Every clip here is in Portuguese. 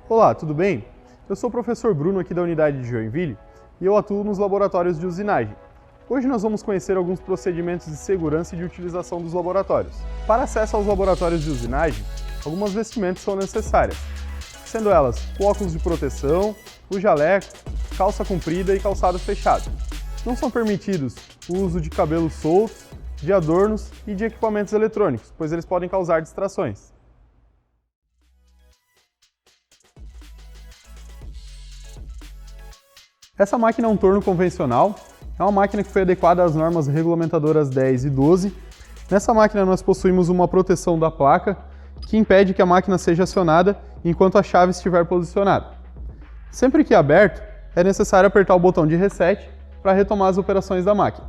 Olá, tudo bem? Eu sou o professor Bruno aqui da unidade de Joinville e eu atuo nos laboratórios de usinagem. Hoje nós vamos conhecer alguns procedimentos de segurança e de utilização dos laboratórios. Para acesso aos laboratórios de usinagem, algumas vestimentas são necessárias, sendo elas o óculos de proteção, o jaleco, calça comprida e calçado fechado. Não são permitidos o uso de cabelos soltos, de adornos e de equipamentos eletrônicos, pois eles podem causar distrações. Essa máquina é um torno convencional, é uma máquina que foi adequada às normas regulamentadoras 10 e 12. Nessa máquina nós possuímos uma proteção da placa que impede que a máquina seja acionada enquanto a chave estiver posicionada. Sempre que aberto, é necessário apertar o botão de reset para retomar as operações da máquina.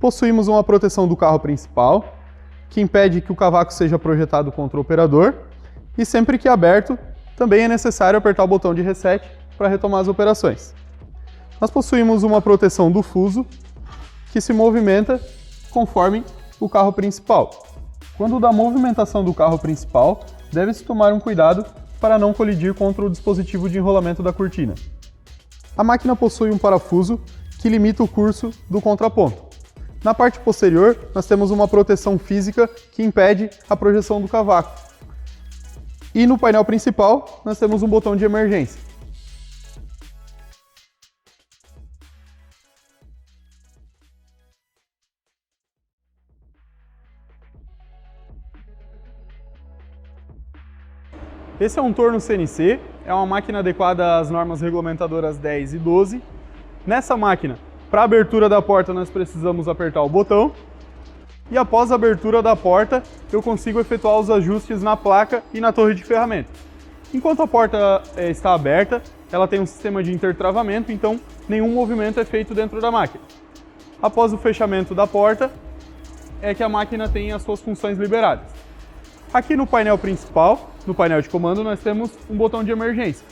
Possuímos uma proteção do carro principal, que impede que o cavaco seja projetado contra o operador, e sempre que aberto, também é necessário apertar o botão de reset para retomar as operações. Nós possuímos uma proteção do fuso, que se movimenta conforme o carro principal. Quando da movimentação do carro principal, deve-se tomar um cuidado para não colidir contra o dispositivo de enrolamento da cortina. A máquina possui um parafuso que limita o curso do contraponto. Na parte posterior, nós temos uma proteção física que impede a projeção do cavaco. E no painel principal, nós temos um botão de emergência. Esse é um torno CNC, é uma máquina adequada às normas regulamentadoras 10 e 12. Nessa máquina, para a abertura da porta, nós precisamos apertar o botão. E após a abertura da porta, eu consigo efetuar os ajustes na placa e na torre de ferramenta. Enquanto a porta está aberta, ela tem um sistema de intertravamento, então nenhum movimento é feito dentro da máquina. Após o fechamento da porta, é que a máquina tem as suas funções liberadas. Aqui no painel principal, no painel de comando, nós temos um botão de emergência,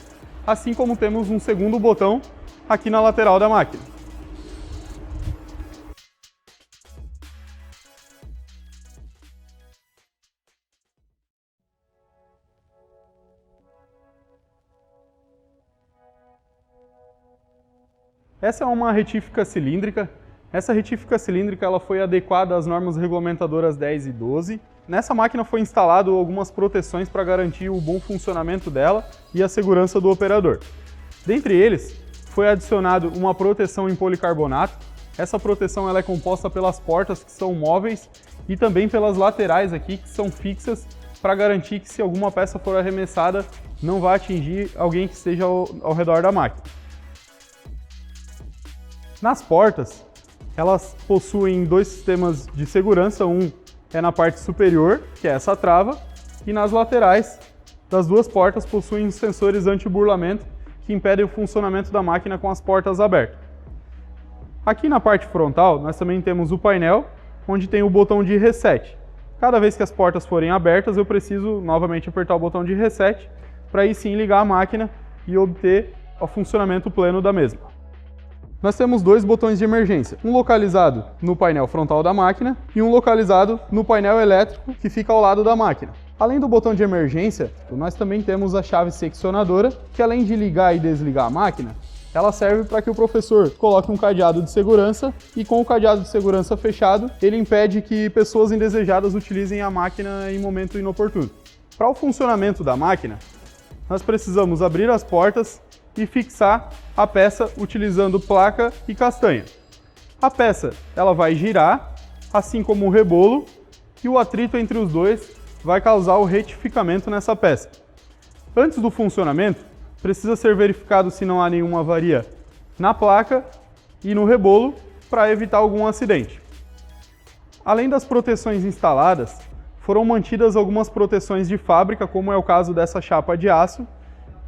assim como temos um segundo botão aqui na lateral da máquina. Essa é uma retífica cilíndrica. Essa retífica cilíndrica ela foi adequada às normas regulamentadoras 10 e 12. Nessa máquina foi instalado algumas proteções para garantir o bom funcionamento dela e a segurança do operador. Dentre eles, foi adicionado uma proteção em policarbonato. Essa proteção ela é composta pelas portas que são móveis e também pelas laterais aqui que são fixas para garantir que se alguma peça for arremessada não vai atingir alguém que esteja ao redor da máquina. Nas portas, elas possuem dois sistemas de segurança, um é na parte superior, que é essa trava, e nas laterais das duas portas possuem sensores anti-burlamento que impedem o funcionamento da máquina com as portas abertas. Aqui na parte frontal, nós também temos o painel, onde tem o botão de reset. Cada vez que as portas forem abertas, eu preciso novamente apertar o botão de reset para aí sim ligar a máquina e obter o funcionamento pleno da mesma. Nós temos dois botões de emergência, um localizado no painel frontal da máquina e um localizado no painel elétrico que fica ao lado da máquina. Além do botão de emergência, nós também temos a chave seccionadora, que além de ligar e desligar a máquina, ela serve para que o professor coloque um cadeado de segurança e com o cadeado de segurança fechado, ele impede que pessoas indesejadas utilizem a máquina em momento inoportuno. Para o funcionamento da máquina, nós precisamos abrir as portas e fixar a peça utilizando placa e castanha. A peça ela vai girar, assim como o rebolo, e o atrito entre os dois vai causar o retificamento nessa peça. Antes do funcionamento, precisa ser verificado se não há nenhuma avaria na placa e no rebolo para evitar algum acidente. Além das proteções instaladas, foram mantidas algumas proteções de fábrica, como é o caso dessa chapa de aço,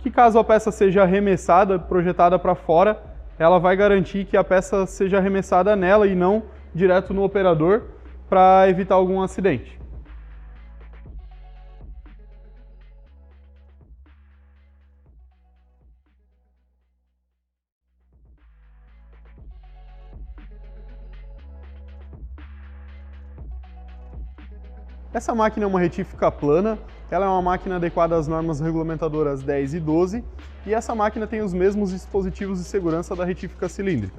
que caso a peça seja arremessada, projetada para fora, ela vai garantir que a peça seja arremessada nela e não direto no operador, para evitar algum acidente. Essa máquina é uma retífica plana, ela é uma máquina adequada às normas regulamentadoras 10 e 12, e essa máquina tem os mesmos dispositivos de segurança da retífica cilíndrica.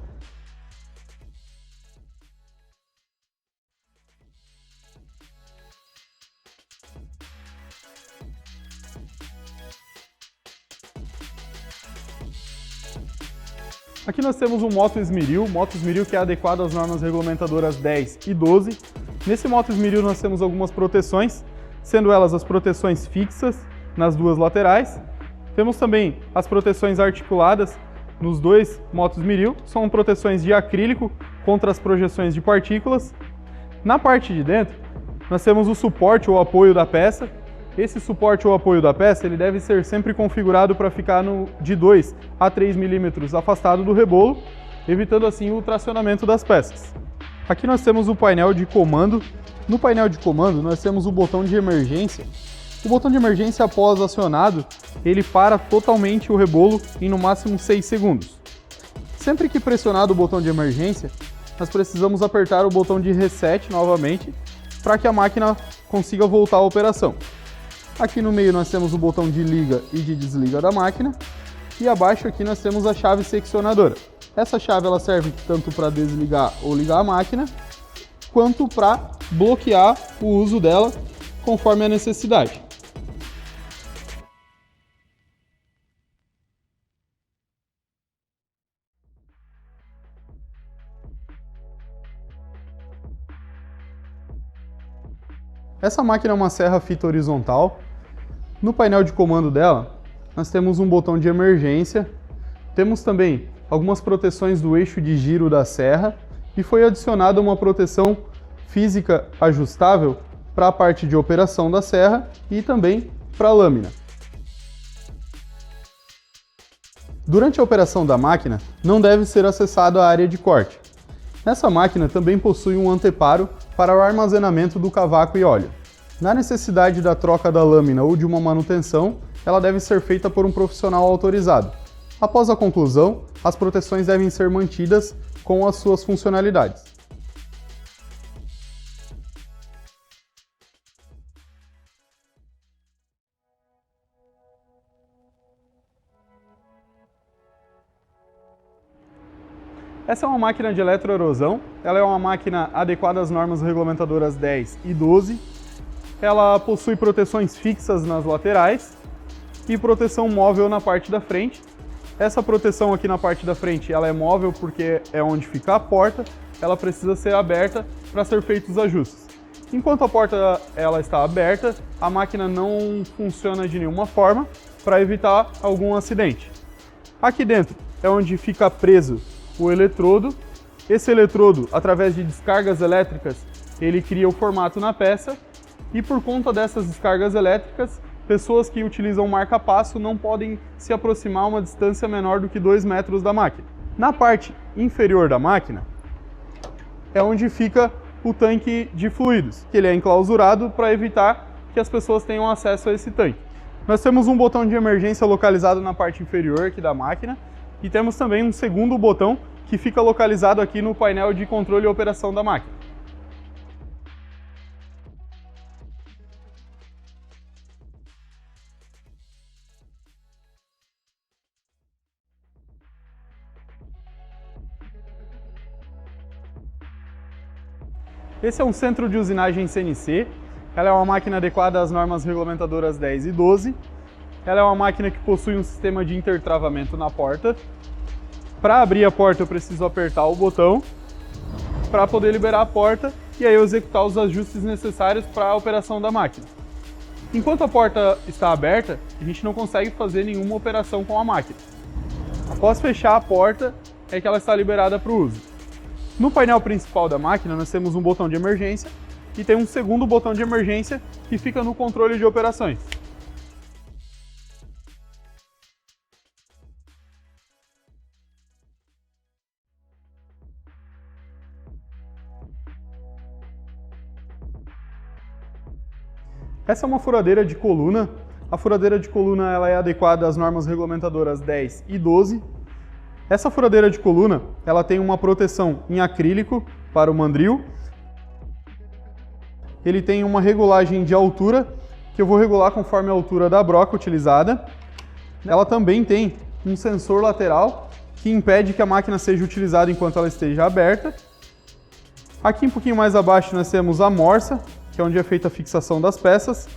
Aqui nós temos um moto esmeril que é adequado às normas regulamentadoras 10 e 12. Nesse moto esmeril nós temos algumas proteções, sendo elas as proteções fixas nas duas laterais. Temos também as proteções articuladas nos dois motos esmeril, são proteções de acrílico contra as projeções de partículas. Na parte de dentro nós temos o suporte ou apoio da peça. Esse suporte ou apoio da peça ele deve ser sempre configurado para ficar de 2 a 3 milímetros afastado do rebolo, evitando assim o tracionamento das peças. Aqui nós temos o painel de comando. No painel de comando nós temos o botão de emergência. O botão de emergência, após acionado, ele para totalmente o rebolo em no máximo 6 segundos. Sempre que pressionado o botão de emergência, nós precisamos apertar o botão de reset novamente para que a máquina consiga voltar à operação. Aqui no meio nós temos o botão de liga e de desliga da máquina, e abaixo aqui nós temos a chave seccionadora. Essa chave ela serve tanto para desligar ou ligar a máquina, quanto para bloquear o uso dela conforme a necessidade. Essa máquina é uma serra fita horizontal. No painel de comando dela, nós temos um botão de emergência, temos também algumas proteções do eixo de giro da serra e foi adicionada uma proteção física ajustável para a parte de operação da serra e também para a lâmina. Durante a operação da máquina, não deve ser acessada a área de corte. Nessa máquina também possui um anteparo para o armazenamento do cavaco e óleo. Na necessidade da troca da lâmina ou de uma manutenção, ela deve ser feita por um profissional autorizado. Após a conclusão, as proteções devem ser mantidas com as suas funcionalidades. Essa é uma máquina de eletroerosão, ela é uma máquina adequada às normas regulamentadoras 10 e 12. Ela possui proteções fixas nas laterais e proteção móvel na parte da frente. Essa proteção aqui na parte da frente ela é móvel porque é onde fica a porta, ela precisa ser aberta para ser feitos os ajustes. Enquanto a porta ela está aberta, a máquina não funciona de nenhuma forma para evitar algum acidente. Aqui dentro é onde fica preso o eletrodo. Esse eletrodo, através de descargas elétricas, ele cria o formato na peça. E por conta dessas descargas elétricas, pessoas que utilizam marca-passo não podem se aproximar a uma distância menor do que 2 metros da máquina. Na parte inferior da máquina é onde fica o tanque de fluidos, que ele é enclausurado para evitar que as pessoas tenham acesso a esse tanque. Nós temos um botão de emergência localizado na parte inferior aqui da máquina e temos também um segundo botão que fica localizado aqui no painel de controle e operação da máquina. Esse é um centro de usinagem CNC, ela é uma máquina adequada às normas regulamentadoras 10 e 12. Ela é uma máquina que possui um sistema de intertravamento na porta. Para abrir a porta eu preciso apertar o botão para poder liberar a porta e aí eu executar os ajustes necessários para a operação da máquina. Enquanto a porta está aberta, a gente não consegue fazer nenhuma operação com a máquina. Após fechar a porta é que ela está liberada para o uso. No painel principal da máquina nós temos um botão de emergência e tem um segundo botão de emergência que fica no controle de operações. Essa é uma furadeira de coluna. A furadeira de coluna ela é adequada às normas regulamentadoras 10 e 12. Essa furadeira de coluna ela tem uma proteção em acrílico para o mandril. ele tem uma regulagem de altura, que eu vou regular conforme a altura da broca utilizada. Ela também tem um sensor lateral, que impede que a máquina seja utilizada enquanto ela esteja aberta. Aqui um pouquinho mais abaixo nós temos a morsa, que é onde é feita a fixação das peças.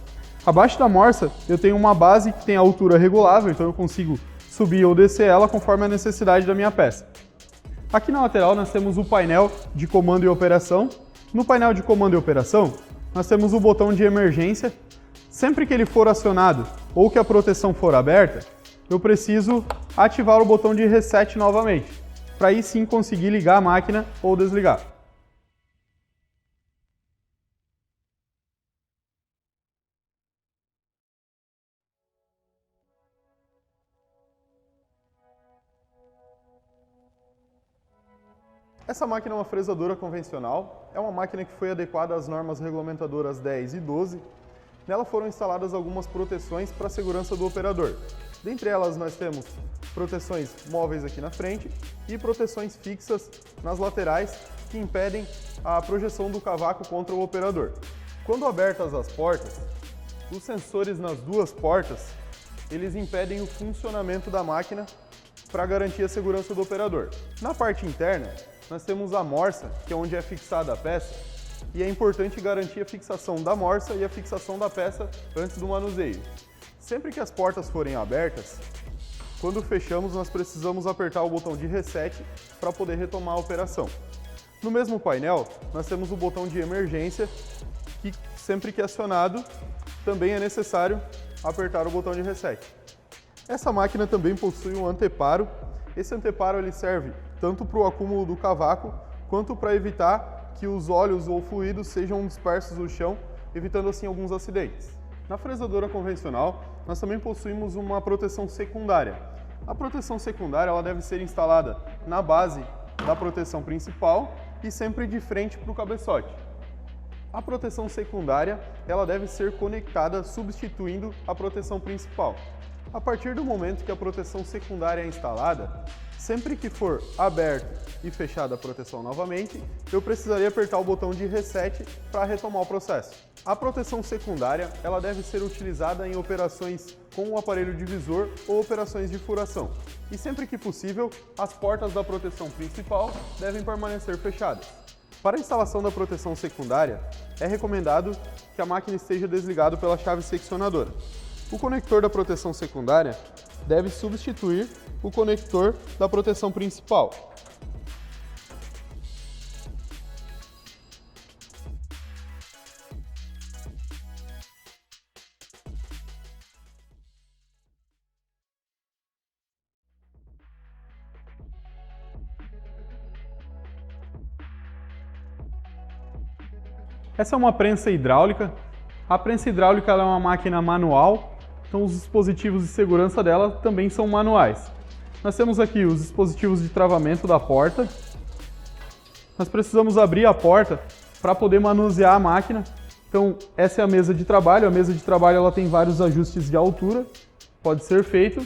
Abaixo da morsa eu tenho uma base que tem a altura regulável, então eu consigo subir ou descer ela conforme a necessidade da minha peça. Aqui na lateral nós temos o painel de comando e operação. No painel de comando e operação nós temos o botão de emergência. Sempre que ele for acionado ou que a proteção for aberta, eu preciso ativar o botão de reset novamente, para aí sim conseguir ligar a máquina ou desligar. Essa máquina é uma fresadora convencional, é uma máquina que foi adequada às normas regulamentadoras 10 e 12. Nela foram instaladas algumas proteções para a segurança do operador. Dentre elas nós temos proteções móveis aqui na frente e proteções fixas nas laterais que impedem a projeção do cavaco contra o operador. Quando abertas as portas, os sensores nas duas portas, eles impedem o funcionamento da máquina para garantir a segurança do operador. Na parte interna, nós temos a morsa, que é onde é fixada a peça, e é importante garantir a fixação da morsa e a fixação da peça antes do manuseio. Sempre que as portas forem abertas, quando fechamos nós precisamos apertar o botão de reset para poder retomar a operação. No mesmo painel, nós temos o botão de emergência, que sempre que acionado, também é necessário apertar o botão de reset. Essa máquina também possui um anteparo. Esse anteparo ele serve tanto para o acúmulo do cavaco, quanto para evitar que os óleos ou fluidos sejam dispersos no chão, evitando assim alguns acidentes. Na fresadora convencional, nós também possuímos uma proteção secundária. A proteção secundária ela deve ser instalada na base da proteção principal e sempre de frente para o cabeçote. A proteção secundária ela deve ser conectada substituindo a proteção principal. A partir do momento que a proteção secundária é instalada, sempre que for aberto e fechada a proteção novamente, eu precisaria apertar o botão de reset para retomar o processo. A proteção secundária ela deve ser utilizada em operações com o aparelho divisor ou operações de furação. E sempre que possível, as portas da proteção principal devem permanecer fechadas. Para a instalação da proteção secundária, é recomendado que a máquina esteja desligada pela chave seccionadora. O conector da proteção secundária deve substituir o conector da proteção principal. Essa é uma prensa hidráulica. A prensa hidráulica ela é uma máquina manual, então os dispositivos de segurança dela também são manuais. Nós temos aqui os dispositivos de travamento da porta. Nós precisamos abrir a porta para poder manusear a máquina. Então essa é a mesa de trabalho. A mesa de trabalho ela tem vários ajustes de altura, pode ser feito.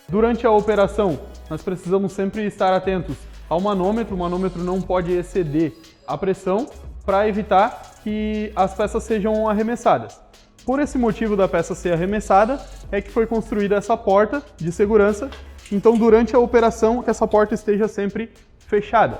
Durante a operação, nós precisamos sempre estar atentos ao manômetro. O manômetro não pode exceder a pressão para evitar que as peças sejam arremessadas. Por esse motivo da peça ser arremessada, é que foi construída essa porta de segurança. Então, durante a operação, que essa porta esteja sempre fechada.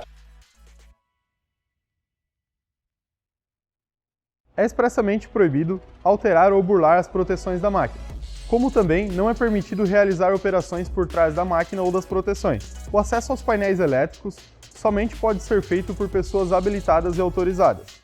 É expressamente proibido alterar ou burlar as proteções da máquina. Como também não é permitido realizar operações por trás da máquina ou das proteções. O acesso aos painéis elétricos somente pode ser feito por pessoas habilitadas e autorizadas.